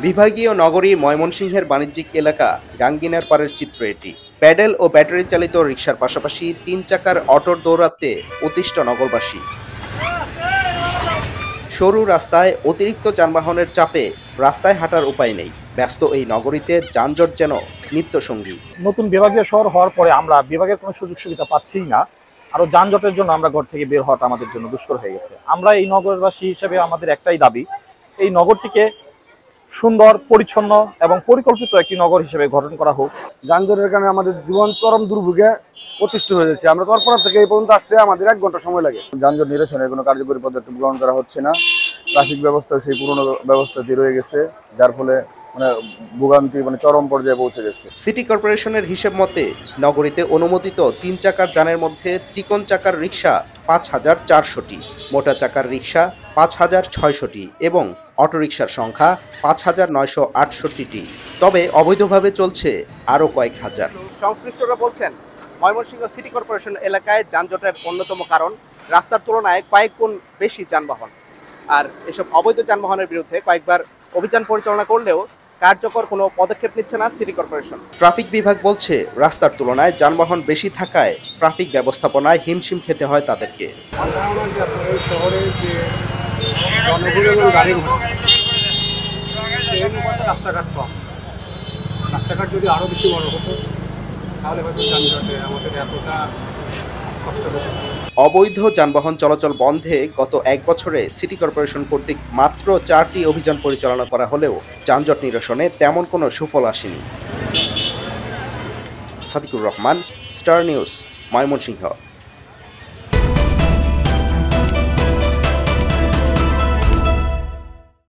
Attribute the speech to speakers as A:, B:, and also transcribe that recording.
A: বিভাগীয় নগরী ময়মনসিংহের বাণিজ্যিক এলাকা গাঙ্গিনার পাড়ের চিত্র এটি। প্যাডেল ও ব্যাটারি চালিত রিকশার পাশাপাশি ৩ চাকার অটোর দৌরাত্মে অতিষ্ঠ নগরবাসী। সরু রাস্তায় অতিরিক্ত যানবাহনের চাপে রাস্তায় হাঁটার উপায় নেই। ব্যস্ত এই নগরীতে যানজট যেন নিত্যসঙ্গী।
B: নতুন বিভাগীয় শহর হওয়ার পরে আমরা বিভাগের কোনো সুযোগ সুবিধা পাচ্ছিই না। আরো যানজটের জন্য আমরা ঘর থেকে বের হওয়াটা আমাদের জন্য দুষ্কর হয়ে গেছে। আমরা এই নগরবাসী হিসেবে আমাদের একটাই দাবি, এই নগরটিকে সুন্দর, পরিচ্ছন্ন এবং পরিকল্পিত একটি নগর হিসেবে গঠন করা হোক।
C: যানজটের কারণে আমাদের জীবন চরম দুর্ভোগে অতিষ্ঠ হয়ে যাচ্ছে। আমরা তৎপর থেকে এই পর্যন্ত আসতে আমাদের 1 ঘন্টা সময় লাগে।
D: যানজট নিরসনের কোনো কার্যকরী পদক্ষেপ গ্রহণ করা হচ্ছে না। ট্রাফিক ব্যবস্থা সেই পুরনো ব্যবস্থাতেই রয়ে গেছে, যার ফলে ভোগান্তি চরম পর্যায়ে পৌঁছে গেছে।
A: সিটি কর্পোরেশনের হিসেব মতে নগরীতে অনুমোদিত 3 চাকার যানের মধ্যে চিকন চাকার রিকশা ৫,৪০০টি, মোটা চাকার রিকশা ৫,৬০০টি এবং অটোরিকশার সংখ্যা ৫,৯৬৮টি। তবে অবৈধভাবে চলছে আরও কয়েক হাজার। সংশ্লিষ্টরা বলছেন, ময়মনসিংহ সিটি কর্পোরেশন এলাকায় যানজটের অন্যতম কারণ রাস্তার তুলনায় কয়েক গুণ বেশি যানবাহন। আর এসব অবৈধ যানবাহনের বিরুদ্ধে কয়েকবার অভিযান পরিচালনা করলেও কার্যকর কোনো পদক্ষেপ নিচ্ছে না সিটি কর্পোরেশন। ট্রাফিক বিভাগ বলছে, রাস্তার তুলনায় যানবাহন বেশি থাকায় ট্রাফিক ব্যবস্থাপনায় হিমশিম খেতে হয় তাদেরকে।
C: রাস্তাঘাট কম, রাস্তাঘাট যদি আরো বেশি বড় হতো তাহলে হয়তো যানজটে আমাদের এতটা কষ্ট হতো।
A: অবৈধ যানবাহন চলাচল বন্ধে গত 1 বছরে সিটি কর্পোরেশন কর্তৃক মাত্র 4টি অভিযান পরিচালনা করা হলেও যানজট নিরসনে তেমন কোনো সুফল আসেনি। Sadiqur Rahman, star news, Mymensingh.